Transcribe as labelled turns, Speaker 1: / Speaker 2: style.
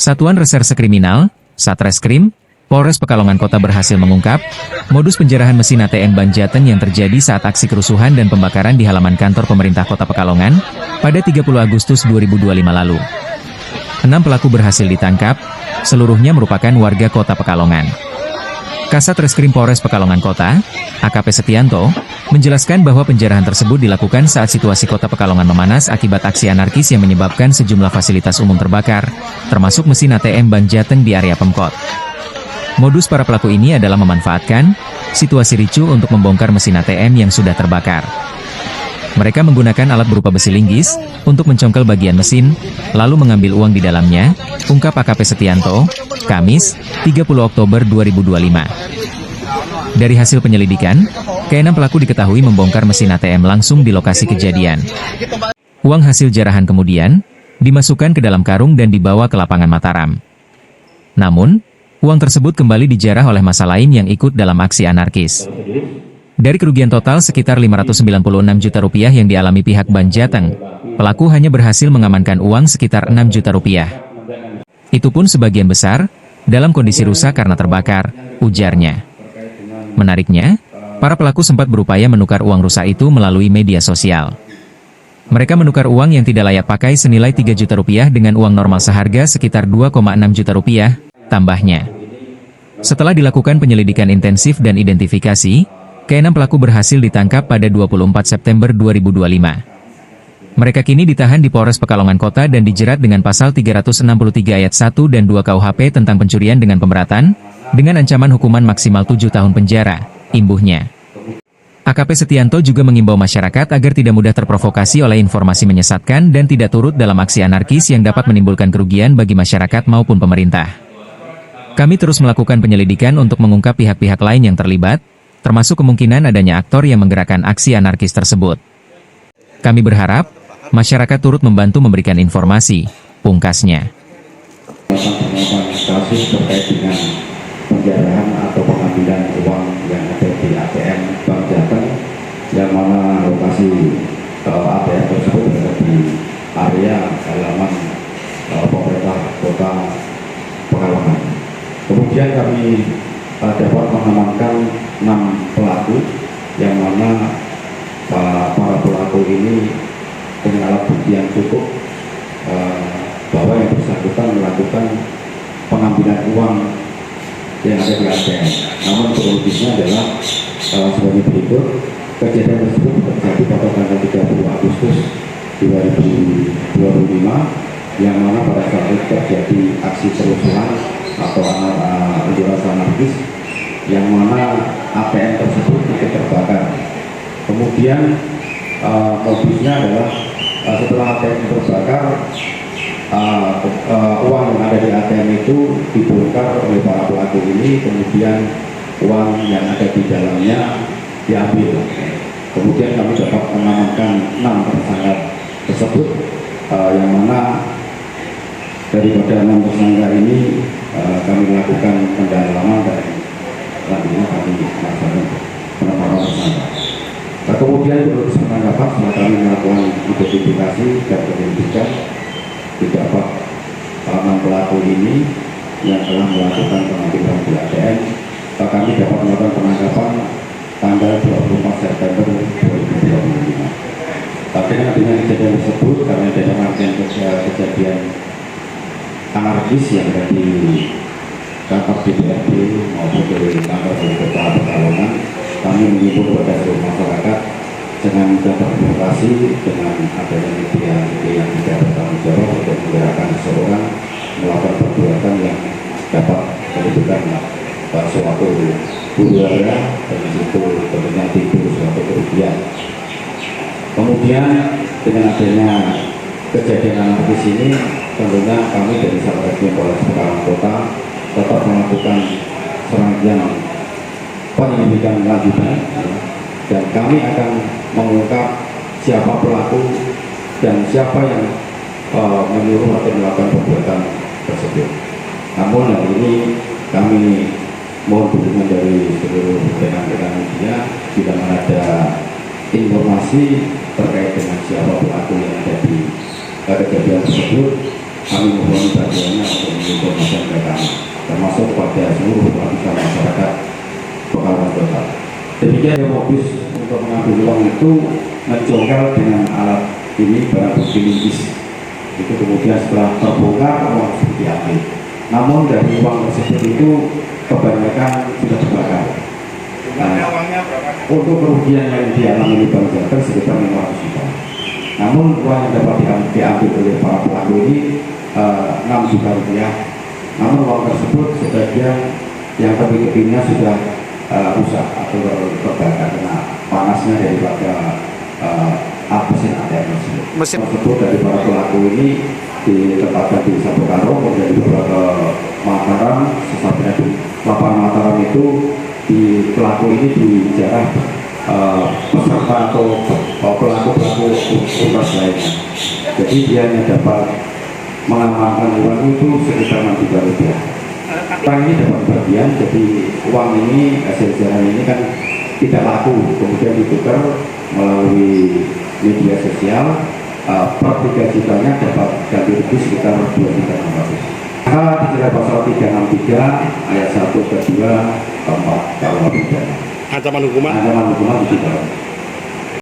Speaker 1: Satuan Reserse Kriminal, Satreskrim, Polres Pekalongan Kota berhasil mengungkap modus penjarahan mesin ATM Bank Jateng yang terjadi saat aksi kerusuhan dan pembakaran di halaman kantor pemerintah Kota Pekalongan pada 30 Agustus 2025 lalu. 6 pelaku berhasil ditangkap, seluruhnya merupakan warga Kota Pekalongan. Kasat Reskrim Polres Pekalongan Kota, AKP Setianto, menjelaskan bahwa penjarahan tersebut dilakukan saat situasi Kota Pekalongan memanas akibat aksi anarkis yang menyebabkan sejumlah fasilitas umum terbakar, termasuk mesin ATM Bank Jateng di area Pemkot. Modus para pelaku ini adalah memanfaatkan situasi ricuh untuk membongkar mesin ATM yang sudah terbakar. Mereka menggunakan alat berupa besi linggis untuk mencongkel bagian mesin, lalu mengambil uang di dalamnya, ungkap AKP Setianto, Kamis, 30 Oktober 2025. Dari hasil penyelidikan, ke-6 pelaku diketahui membongkar mesin ATM langsung di lokasi kejadian. Uang hasil jarahan kemudian dimasukkan ke dalam karung dan dibawa ke lapangan Mataram. Namun, uang tersebut kembali dijarah oleh massa lain yang ikut dalam aksi anarkis. Dari kerugian total sekitar Rp596 juta yang dialami pihak Bank Jateng, pelaku hanya berhasil mengamankan uang sekitar Rp6 juta. Itu pun sebagian besar dalam kondisi rusak karena terbakar, ujarnya. Menariknya, para pelaku sempat berupaya menukar uang rusak itu melalui media sosial. Mereka menukar uang yang tidak layak pakai senilai Rp3 juta dengan uang normal seharga sekitar Rp2,6 juta, tambahnya. Setelah dilakukan penyelidikan intensif dan identifikasi, ke-6 pelaku berhasil ditangkap pada 24 September 2025. Mereka kini ditahan di Polres Pekalongan Kota dan dijerat dengan pasal 363 ayat 1 dan 2 KUHP tentang pencurian dengan pemberatan, dengan ancaman hukuman maksimal 7 tahun penjara, imbuhnya. AKP Setianto juga mengimbau masyarakat agar tidak mudah terprovokasi oleh informasi menyesatkan dan tidak turut dalam aksi anarkis yang dapat menimbulkan kerugian bagi masyarakat maupun pemerintah. Kami terus melakukan penyelidikan untuk mengungkap pihak-pihak lain yang terlibat, termasuk kemungkinan adanya aktor yang menggerakkan aksi anarkis tersebut. Kami berharap masyarakat turut membantu memberikan informasi, pungkasnya.
Speaker 2: Kasus terkait dengan penjarahan atau pengambilan uang yang ada di ATM Bank Jateng, yang mana lokasi ATM tersebut berada di area halaman pemerintah Kota Pekalongan. Kemudian kami dapat mengamankan 6 pelaku, yang mana para pelaku ini dengan alat bukti yang cukup bahwa yang bersangkutan melakukan pengambilan uang yang ada di ATM. Namun kronologisnya adalah sebagai berikut. Kejadian tersebut terjadi pada tanggal 30 Agustus 2025, yang mana pada saat itu terjadi aksi kerusuhan atau unjuk rasa anarkis, yang mana ATM tersebut ikut terbakar. Kemudian modusnya adalah setelah ATM terbakar, uang yang ada di ATM itu dibongkar oleh para pelaku ini, kemudian uang yang ada di dalamnya diambil. Kemudian kami dapat mengamankan 6 tersangka tersebut, yang mana daripada 6 tersangka ini kami melakukan pendalaman dan selanjutnya kami melakukan penetapan tersangka. Kemudian proses penangkapan setelah kami melakukan identifikasi dan penyelidikan, didapat 6 pelaku ini yang telah melakukan pengambilan di ATM. Kami dapat melakukan penangkapan tanggal 24 September 2025. Dengan adanya kejadian tersebut, karena ada rangkaian kejadian anarkis yang ada di kantor DPRD maupun di kantor wali kota Pekalongan, kami mengimbau kepada seluruh masyarakat dengan berkomunikasi dengan adanya media yang tidak bertanggung jawab untuk menggerakkan seseorang melakukan perbuatan yang dapat menimbulkan suatu huru-hara dan disitu tentunya timbul suatu kerugian. Kemudian dengan adanya kejadian anarkis ini, tentunya kami dari Satreskrim Polres Pekalongan Kota tetap melakukan serangkaian penyelidikan lanjutan, dan kami akan mengungkap siapa pelaku dan siapa yang menyuruh atau melakukan perbuatan tersebut. Namun hari ini kami mohon dukungan dari seluruh rekan-rekan media jika ada informasi terkait dengan siapa pelaku yang ada di kejadian tersebut, kami mohon bantuannya untuk kami, termasuk pada seluruh lapisan masyarakat Pekalongan Kota. Demikian modus untuk mengambil uang itu mencongkel dengan alat ini barang bukti linkis. Itu kemudian setelah terbongkar uang tersebut diambil. Namun dari uang tersebut itu kebanyakan sudah terbakar. Untuk kerugian yang dialami Bang Jateng sekitar 500 juta. Namun uang yang dapat diambil oleh para pelaku ini 6 juta rupiah. Namun uang tersebut sebagian yang lebih-lebihnya sudah rusak atau terbakar karena panasnya daripada mesin ATM tersebut. Mesin tersebut dari para pelaku ini ditempatkan di Sabukaro, kemudian dibawa ke Mataram. Sesampainya di lapangan Mataram itu di pelaku ini dijarah peserta atau pelaku-pelaku tugas lainnya. Jadi dia hanya dapat mengamankan uang itu sekitar 6 juta rupiah. Uang ini dapat bagian, jadi uang ini hasil jalan ini kan tidak laku, kemudian ditukar melalui media sosial. Per 3 jutanya dapat ganti rugi sekitar 2.600.000. Maka dijerat pasal 363 ayat 1 ke 2 ke 4 KUH pidana. Ancaman hukuman di